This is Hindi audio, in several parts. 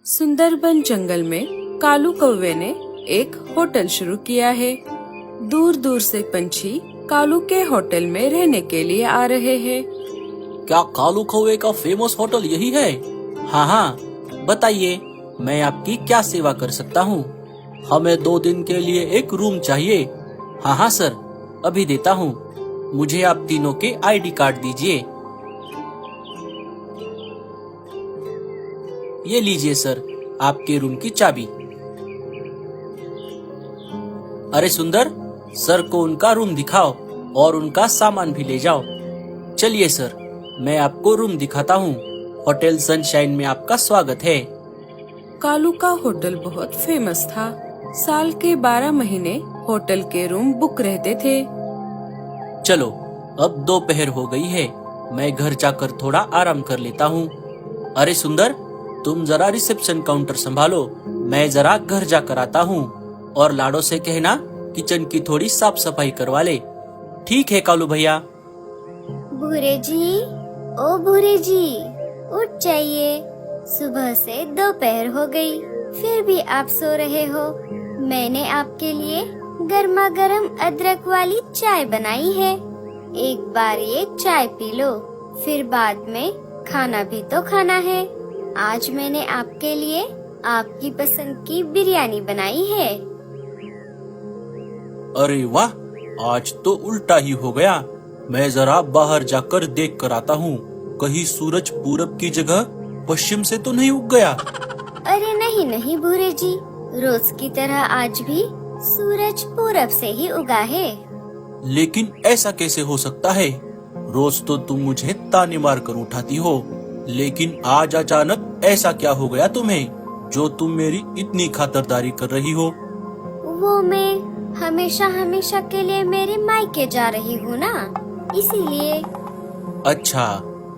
सुंदरबन जंगल में कालू कौवे ने एक होटल शुरू किया है। दूर दूर से पंछी कालू के होटल में रहने के लिए आ रहे हैं। क्या कालू कौवे का फेमस होटल यही है? हाँ हाँ, बताइए, मैं आपकी क्या सेवा कर सकता हूँ? हमें 2 दिन के लिए एक रूम चाहिए। हाँ हाँ सर, अभी देता हूँ। मुझे आप तीनों के आईडी कार्ड दीजिए। ये लीजिए सर, आपके रूम की चाबी। अरे सुंदर, सर को उनका रूम दिखाओ और उनका सामान भी ले जाओ। चलिए सर, मैं आपको रूम दिखाता हूँ। होटल सनशाइन में आपका स्वागत है। कालू का होटल बहुत फेमस था। साल के 12 महीने होटल के रूम बुक रहते थे। चलो, अब दोपहर हो गई है, मैं घर जाकर थोड़ा आराम कर लेता हूँ। अरे सुंदर, तुम जरा रिसेप्शन काउंटर संभालो, मैं जरा घर जाकर आता हूँ। और लाडो से कहना किचन की थोड़ी साफ सफाई करवा ले। ठीक है कालू भैया। भूरे जी, ओ भूरे जी, उठ जाइए। सुबह से दोपहर हो गई, फिर भी आप सो रहे हो। मैंने आपके लिए गर्मा गर्म अदरक वाली चाय बनाई है। एक बार ये चाय पी लो, फिर बाद में खाना भी तो खाना है। आज मैंने आपके लिए आपकी पसंद की बिरयानी बनाई है। अरे वाह, आज तो उल्टा ही हो गया। मैं जरा बाहर जाकर देख कर आता हूँ, कहीं सूरज पूरब की जगह पश्चिम से तो नहीं उग गया। अरे नहीं नहीं भूरे जी, रोज की तरह आज भी सूरज पूरब से ही उगा है। लेकिन ऐसा कैसे हो सकता है? रोज तो तुम मुझे ताने मार कर उठाती हो, लेकिन आज अचानक ऐसा क्या हो गया तुम्हें जो तुम मेरी इतनी खातिरदारी कर रही हो? वो मैं हमेशा हमेशा के लिए मेरे मायके जा रही हूँ ना, इसीलिए। अच्छा,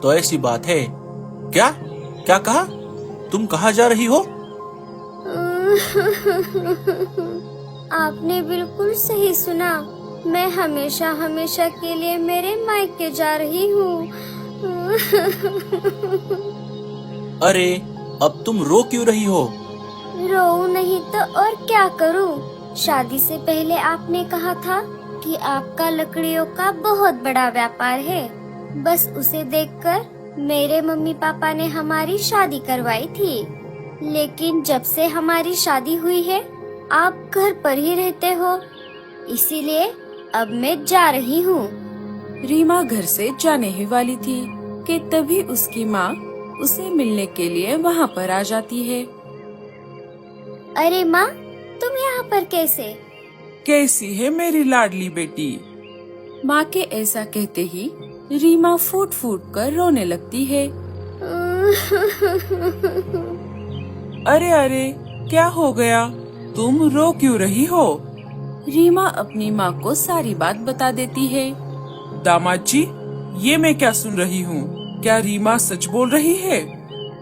तो ऐसी बात है क्या? क्या कहा? तुम कहाँ जा रही हो? आपने बिल्कुल सही सुना, मैं हमेशा हमेशा के लिए मेरे मायके जा रही हूँ। अरे, अब तुम रो क्यों रही हो? रो नहीं तो और क्या करूँ? शादी से पहले आपने कहा था कि आपका लकड़ियों का बहुत बड़ा व्यापार है। बस उसे देखकर मेरे मम्मी पापा ने हमारी शादी करवाई थी। लेकिन जब से हमारी शादी हुई है, आप घर पर ही रहते हो, इसीलिए अब मैं जा रही हूँ। रीमा घर से जाने ही वाली थी कि तभी उसकी माँ उसे मिलने के लिए वहाँ पर आ जाती है। अरे माँ, तुम यहाँ पर कैसे? कैसी है मेरी लाडली बेटी? माँ के ऐसा कहते ही रीमा फूट फूट कर रोने लगती है। अरे अरे, क्या हो गया? तुम रो क्यों रही हो? रीमा अपनी माँ को सारी बात बता देती है। दामाद जी, ये मैं क्या सुन रही हूँ? क्या रीमा सच बोल रही है?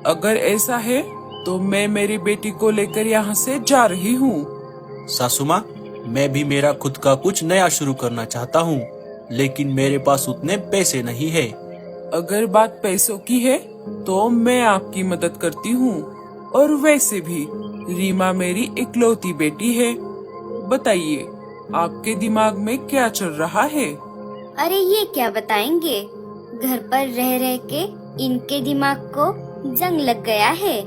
अगर ऐसा है तो मैं मेरी बेटी को लेकर यहाँ से जा रही हूँ। सासू माँ, मैं भी मेरा खुद का कुछ नया शुरू करना चाहता हूँ, लेकिन मेरे पास उतने पैसे नहीं है। अगर बात पैसों की है तो मैं आपकी मदद करती हूँ। और वैसे भी रीमा मेरी इकलौती बेटी है। बताइए, आपके दिमाग में क्या चल रहा है? अरे ये क्या बताएंगे? घर पर रह रह के इनके दिमाग को जंग लग गया है।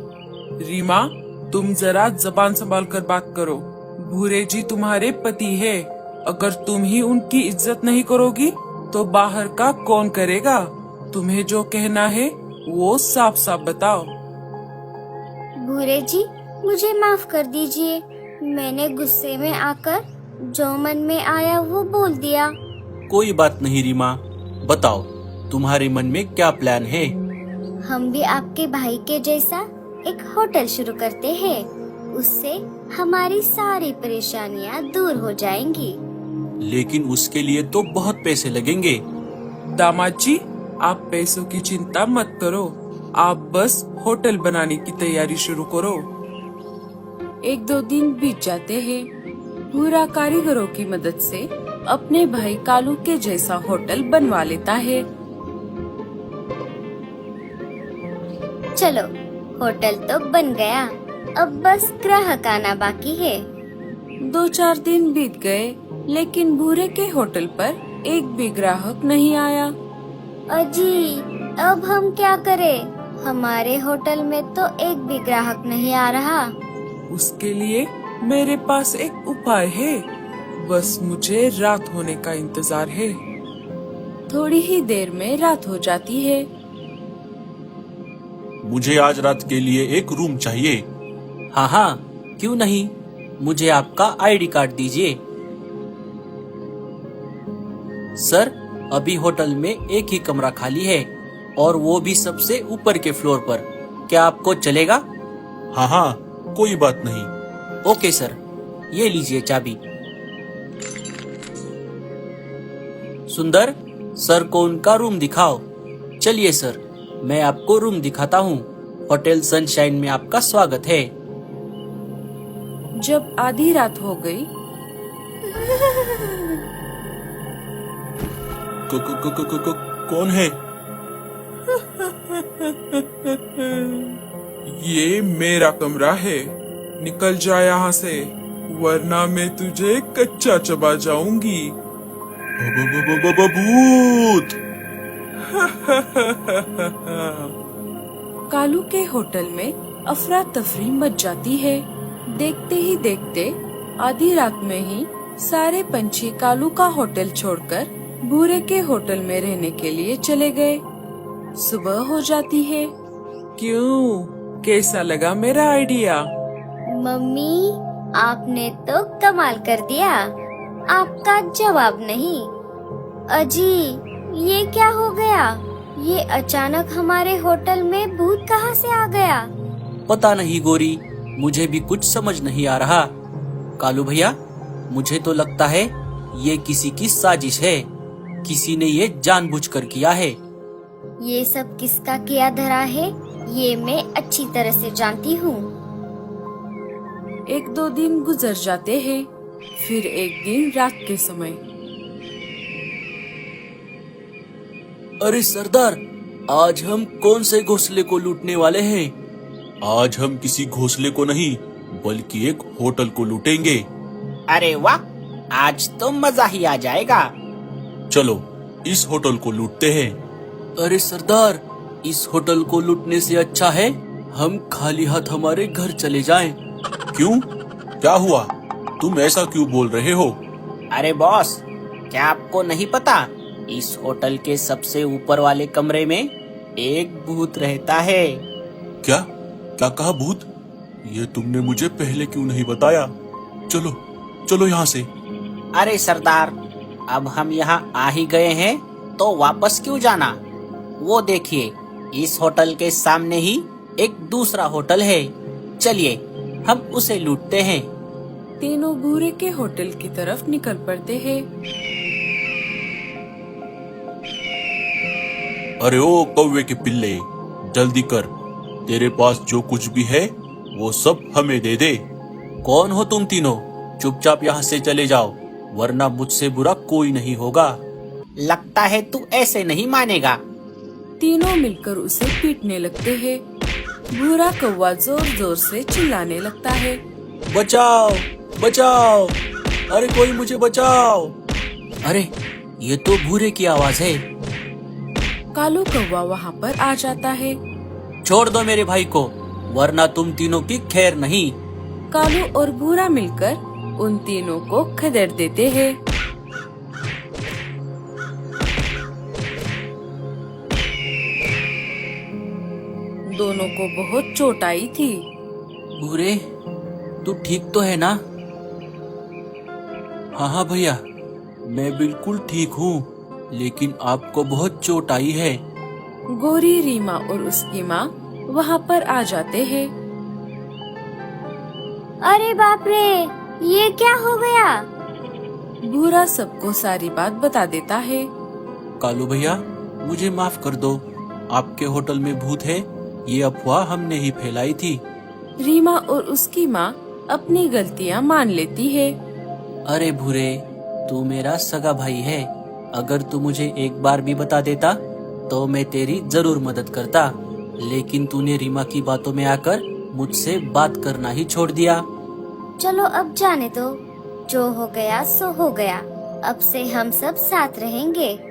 रीमा, तुम जरा जबान संभाल कर बात करो। भूरे जी तुम्हारे पति है। अगर तुम ही उनकी इज्जत नहीं करोगी तो बाहर का कौन करेगा? तुम्हें जो कहना है वो साफ साफ बताओ। भूरे जी, मुझे माफ कर दीजिए। मैंने गुस्से में आकर जो मन में आया वो बोल दिया। कोई बात नहीं रीमा, बताओ तुम्हारे मन में क्या प्लान है? हम भी आपके भाई के जैसा एक होटल शुरू करते हैं। उससे हमारी सारी परेशानियाँ दूर हो जाएंगी। लेकिन उसके लिए तो बहुत पैसे लगेंगे। दामाद जी, आप पैसों की चिंता मत करो। आप बस होटल बनाने की तैयारी शुरू करो। 1-2 दिन बीत जाते हैं। पूरा कारीगरों की मदद से अपने भाई कालू के जैसा होटल बनवा लेता है। चलो, होटल तो बन गया, अब बस ग्राहक आना बाकी है। 2-4 दिन बीत गए, लेकिन भूरे के होटल पर एक भी ग्राहक नहीं आया। अजी, अब हम क्या करें? हमारे होटल में तो एक भी ग्राहक नहीं आ रहा। उसके लिए मेरे पास एक उपाय है। बस मुझे रात होने का इंतजार है। थोड़ी ही देर में रात हो जाती है। मुझे आज रात के लिए एक रूम चाहिए। हाँ हाँ, क्यों नहीं, मुझे आपका आईडी कार्ड दीजिए। सर, अभी होटल में एक ही कमरा खाली है और वो भी सबसे ऊपर के फ्लोर पर। क्या आपको चलेगा? हाँ हाँ, कोई बात नहीं। ओके सर, ये लीजिए चाबी। सुंदर, सर को उनका रूम दिखाओ। चलिए सर, मैं आपको रूम दिखाता हूँ। होटल सनशाइन में आपका स्वागत है। जब आधी रात हो गई, कौन है? ये मेरा कमरा है। निकल जा यहाँ से, वरना मैं तुझे कच्चा चबा जाऊंगी। भूत! कालू के होटल में अफरा तफरी मच जाती है। देखते ही देखते आधी रात में ही सारे पंछी कालू का होटल छोड़कर भूरे के होटल में रहने के लिए चले गए। सुबह हो जाती है। क्यों, कैसा लगा मेरा आइडिया? मम्मी, आपने तो कमाल कर दिया। आपका जवाब नहीं। अजी, ये क्या हो गया? ये अचानक हमारे होटल में भूत कहाँ से आ गया? पता नहीं गोरी, मुझे भी कुछ समझ नहीं आ रहा। कालू भैया, मुझे तो लगता है ये किसी की साजिश है। किसी ने ये जानबूझकर किया है। ये सब किसका किया धरा है, ये मैं अच्छी तरह से जानती हूँ। 1-2 दिन गुजर जाते हैं। फिर एक दिन रात के समय, अरे सरदार, आज हम कौन से घोंसले को लूटने वाले हैं? आज हम किसी घोंसले को नहीं, बल्कि एक होटल को लूटेंगे। अरे वाह, आज तो मजा ही आ जाएगा। चलो, इस होटल को लूटते हैं। अरे सरदार, इस होटल को लूटने से अच्छा है हम खाली हाथ हमारे घर चले जाएं। क्यों? क्या हुआ? तुम ऐसा क्यों बोल रहे हो? अरे बॉस, क्या आपको नहीं पता, इस होटल के सबसे ऊपर वाले कमरे में एक भूत रहता है। क्या क्या कहा? भूत? ये तुमने मुझे पहले क्यों नहीं बताया? चलो चलो यहाँ से। अरे सरदार, अब हम यहाँ आ ही गए हैं तो वापस क्यों जाना? वो देखिए, इस होटल के सामने ही एक दूसरा होटल है। चलिए हम उसे लूटते हैं। तीनों भूरे के होटल की तरफ निकल पड़ते हैं। अरे ओ कौवे के पिल्ले, जल्दी कर। तेरे पास जो कुछ भी है वो सब हमें दे दे। कौन हो तुम तीनों? चुपचाप यहाँ से चले जाओ, वरना मुझसे बुरा कोई नहीं होगा। लगता है तू ऐसे नहीं मानेगा। तीनों मिलकर उसे पीटने लगते हैं। भूरा कौवा जोर जोर से चिल्लाने लगता है। बचाओ बचाओ, अरे कोई मुझे बचाओ। अरे ये तो भूरे की आवाज है। कालू कौवा वहाँ पर आ जाता है। छोड़ दो मेरे भाई को, वरना तुम तीनों की खैर नहीं। कालू और भूरा मिलकर उन तीनों को खदेड़ देते हैं। दोनों को बहुत चोट आई थी। भूरे, तू ठीक तो है ना? हाँ हाँ भैया, मैं बिल्कुल ठीक हूँ, लेकिन आपको बहुत चोट आई है। गोरी, रीमा और उसकी माँ वहाँ पर आ जाते हैं। अरे बाप रे, ये क्या हो गया? भूरा सबको सारी बात बता देता है। कालू भैया, मुझे माफ कर दो। आपके होटल में भूत है, ये अफवाह हमने ही फैलाई थी। रीमा और उसकी माँ अपनी गलतियाँ मान लेती है। अरे भूरे, तू मेरा सगा भाई है। अगर तू मुझे एक बार भी बता देता तो मैं तेरी जरूर मदद करता, लेकिन तूने रीमा की बातों में आकर मुझसे बात करना ही छोड़ दिया। चलो अब जाने दो, जो हो गया सो हो गया। अब से हम सब साथ रहेंगे।